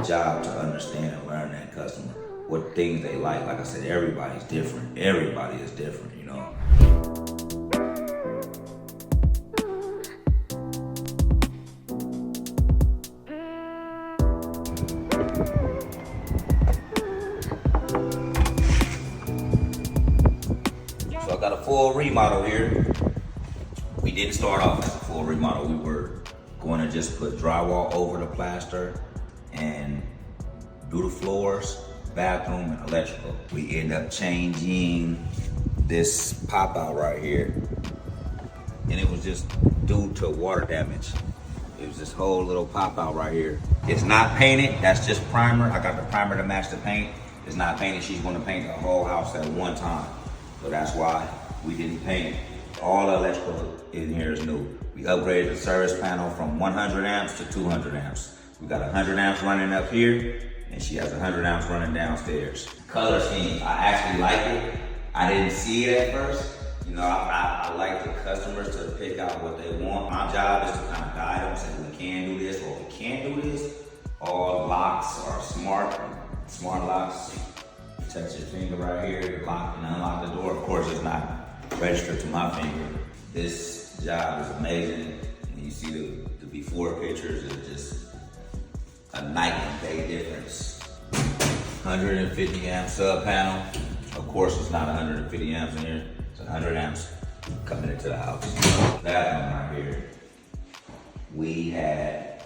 job to understand and learn that customer, what things they like. Like I said, everybody's different. Everybody is different, you know. So I got a full remodel here. We didn't start off as a full remodel. We were going to just put drywall over the plaster and do the floors, bathroom, and electrical. We end up changing this pop out right here. And it was just due to water damage. It was this whole little pop out right here. It's not painted, that's just primer. I got the primer to match the paint. It's not painted, she's gonna paint the whole house at one time. So that's why we didn't paint it. All the electrical in here is new. We upgraded the service panel from 100 amps to 200 amps. We got 100 amps running up here, and she has 100 amps running downstairs. Color scheme, I actually like it. I didn't see it at first. You know, I like the customers to pick out what they want. My job is to kind of guide them, say we can do this or we can't do this. All locks are smart locks. You touch your finger right here, you lock and unlock the door. Of course, it's not registered to my finger. This job is amazing. And you see the before pictures, it's just a night and day difference. 150 amp sub panel. Of course, it's not 150 amps in here. It's 100 amps coming into the house. That one right here. We had,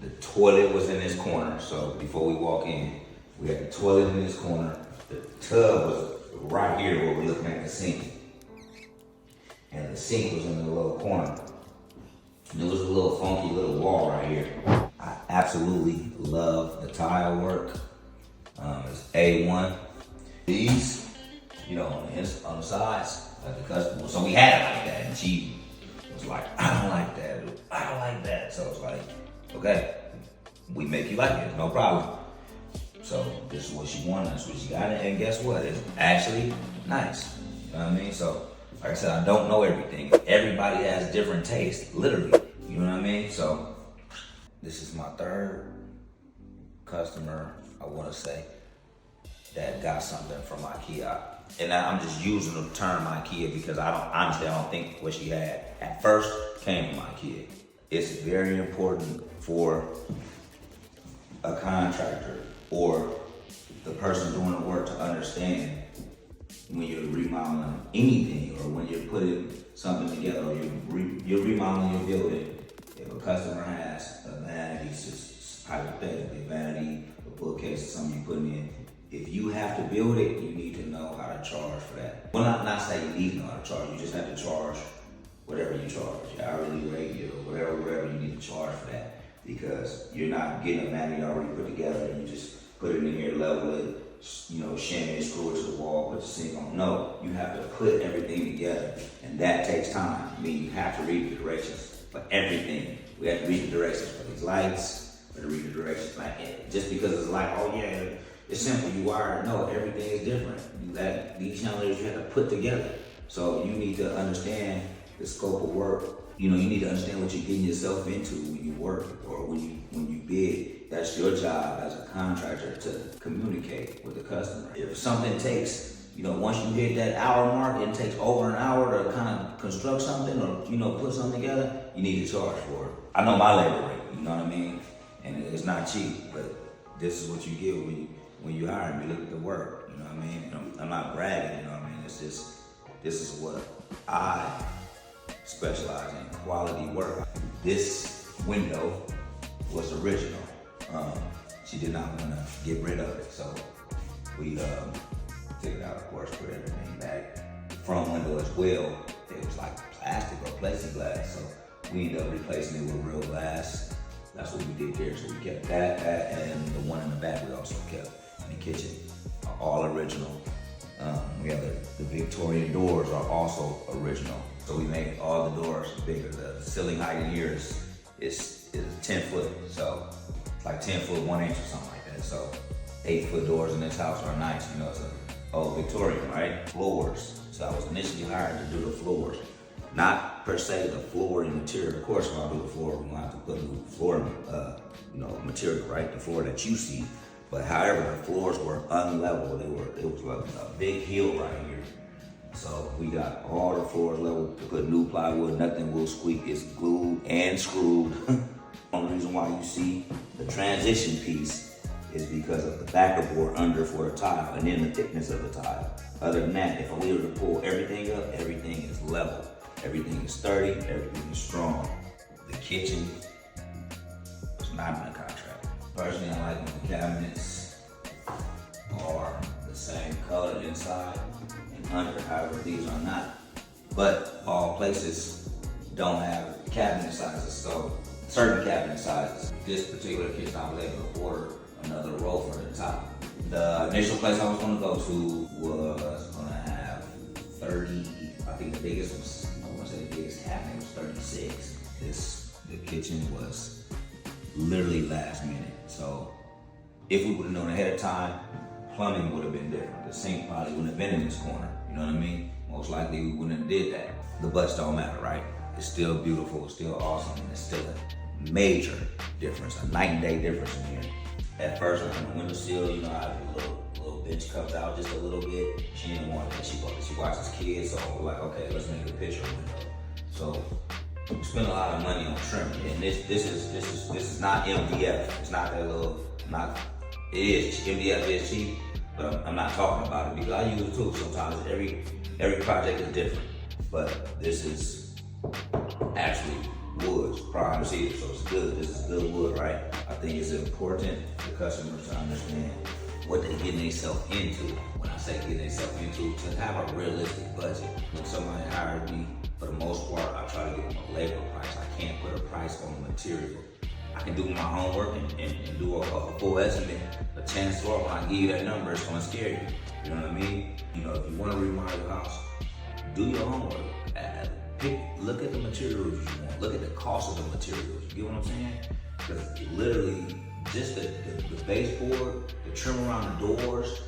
the toilet was in this corner. So before we walk in, we had the toilet in this corner. The tub was right here where we're looking at the sink. And the sink was in the little corner. And there was a little funky little wall right here. I absolutely love the tile work. It's A1. These, you know, on the sides, like the customer. So we had it like that, and she was like, I don't like that. I don't like that. So it's like, okay, we make you like it, no problem. So this is what she wanted, that's what she got, and guess what? It's actually nice. You know what I mean? So, like I said, I don't know everything. Everybody has different tastes, literally. You know what I mean? So, this is my third customer, I want to say, that got something from IKEA. And I'm just using the term IKEA because I don't think what she had at first came from IKEA. It's very important for a contractor or the person doing the work to understand when you're remodeling anything or when you're putting something together or you're remodeling your building. If a customer has a vanity, just hypothetically, a vanity, a bookcase, or something you're putting in, if you have to build it, you need to know how to charge for that. Well, not say you need to know how to charge, you just have to charge whatever you charge, your hourly rate, or whatever you need to charge for that. Because you're not getting a vanity already put together and you just put it in here, level it, you know, shimmy it, screw it to the wall, put the sink on. No, you have to put everything together, and that takes time. I mean, you have to read the directions for everything. We have to read the directions for these lights, we have to read the directions, like, just because it's like, oh yeah, it's simple, you wire it. No, everything is different. These chandeliers you have to put together. So you need to understand the scope of work. You know, you need to understand what you're getting yourself into when you work or when you bid. That's your job as a contractor to communicate with the customer. If something takes, you know, once you hit that hour mark, it takes over an hour to kind of construct something or, you know, put something together, you need to charge for it. I know my labor rate, you know what I mean? And it's not cheap, but this is what you get when you hire me. Look at the work, you know what I mean? I'm not bragging, you know what I mean? It's just, this is what I specialize in, quality work. This window was original. She did not want to get rid of it, so we took it out, of course, put everything back. The front window as well, it was like plastic or plexiglass, so we ended up replacing it with real glass. That's what we did there, so we kept that, and the one in the back we also kept in the kitchen, all original. We have the Victorian doors are also original. So we made all the doors bigger. The ceiling height in here is 10 foot. So it's like 10 foot, 1 inch or something like that. So 8 foot doors in this house are nice. You know, it's an old Victorian, right? Floors. So I was initially hired to do the floors. Not not per se the flooring material. Of course, when I do the floor, we're gonna have to put new flooring, material, right? The floor that you see. But however, the floors were unlevel. It was like a big hill right here. So we got all the floors level. To put new plywood, nothing will squeak. It's glued and screwed. Only reason why you see the transition piece is because of the backer board under for the tile and then the thickness of the tile. Other than that, if we were to pull everything up, everything is level. Everything is sturdy, everything is strong. The kitchen was not in the contract. Personally, I like when the cabinets are the same color inside and under, however these are not. But all places don't have cabinet sizes, so certain cabinet sizes. This particular kitchen, I was able to order another row for the top. The initial place I was gonna go to was gonna have 30, I think the biggest was, I wanna say the biggest cabinet was 36. The kitchen was literally last minute. So if we would have known ahead of time, plumbing would have been different. The sink probably wouldn't have been in this corner, you know what I mean? Most likely we wouldn't have did that. The butts don't matter, right? It's still beautiful, it's still awesome, and it's still a major difference, a night and day difference in here. At first, on the windowsill, I had a little bench cupped out just a little bit. She didn't want that. She watches kids, so we're like, okay, let's make a picture window. So we spent a lot of money on trim, and this is not MDF. It's not that little. It is MDF is cheap, but I'm not talking about it because I use it too. Sometimes every project is different, but this is actually wood, prime cedar, so it's good. This is good wood, right? I think it's important for customers to understand what they're getting themselves into. When I say getting themselves into, to have a realistic budget. When somebody hires me, for the most part, I try to give them a labor price. I can't put a price on the material. I can do my homework and do a full estimate, but chances are when I give you that number, it's gonna scare you. You know what I mean? If you wanna remodel your house, do your homework. Look at the materials you want. Look at the cost of the materials. You get what I'm saying? Because literally, just the baseboard, the trim around the doors,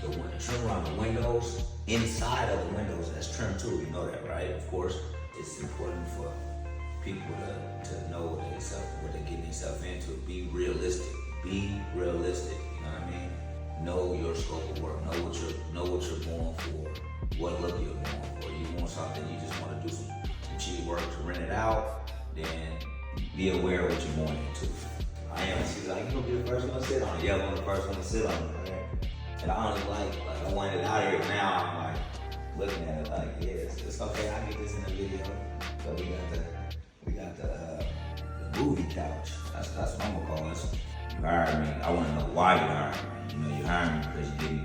the trim around the windows, inside of the windows, that's trim too. You know that, right? Of course, it's important for people to know what they're getting themselves into. Be realistic. Be realistic. You know what I mean? Know your scope of work. Know what you're going for. What look you're going for. You want something, you just want to do some cheap work to rent it out, then be aware of what you're going into. I am. She's like, you gonna be the first one to sit on it. Yeah, I'm the first one to sit on it. Right? And I only like I wanted it out here. Now I'm like looking at it like, yeah, it's okay. I get this in the video. So we got the movie couch. That's what I'm gonna call this. You hired me. I want to know why you hired me. You hired me because you did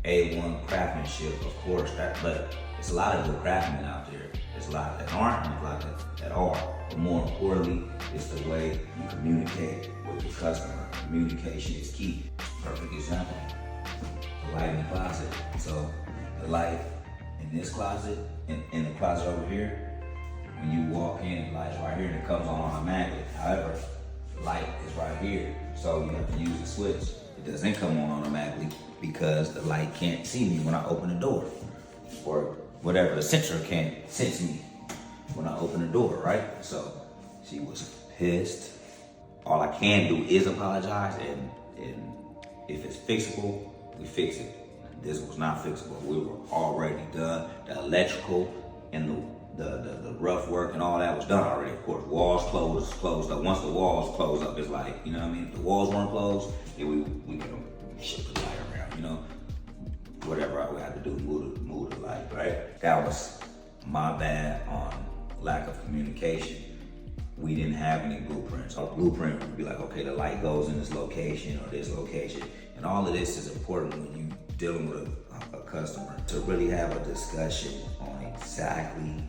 A1 craftsmanship, of course. But it's a lot of good craftsmen out there. There's a lot that aren't, and a lot that are. But more importantly, it's the way you communicate with the customer. Communication is key. Perfect example, the light in the closet. So the light in this closet, in the closet over here, when you walk in, the light's right here and it comes on automatically. However, the light is right here. So you have to use the switch. It doesn't come on automatically because the light can't see me when I open the door. Or whatever, the sensor can't sense me when I open the door, right? So she was pissed. All I can do is apologize, and if it's fixable, we fix it. This was not fixable. We were already done. The electrical and the rough work and all that was done already. Of course, walls closed up. Once the walls closed up, it's like, you know what I mean? If the walls weren't closed, then we could shift the light around, whatever I would have to do, move the light, right? That was my bad on lack of communication. We didn't have any blueprints. Our blueprint would be like, okay, the light goes in this location or this location. And all of this is important when you're dealing with a customer, to really have a discussion on exactly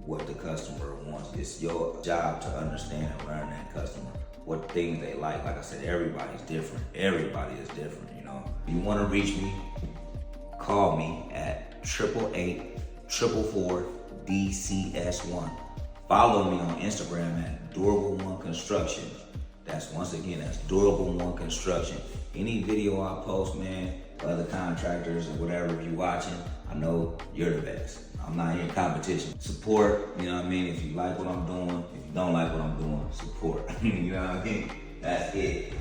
what the customer wants. It's your job to understand and learn that customer, what things they like. Like I said, everybody's different. Everybody is different, If you want to reach me, call me at 888-444-DCS1. Follow me on Instagram at Durable One Construction. That's Durable One Construction. Any video I post, man, other contractors or whatever, if you're watching, I know you're the best. I'm not here in competition. Support, you know what I mean? If you like what I'm doing, if you don't like what I'm doing, support. You know what I mean? That's it.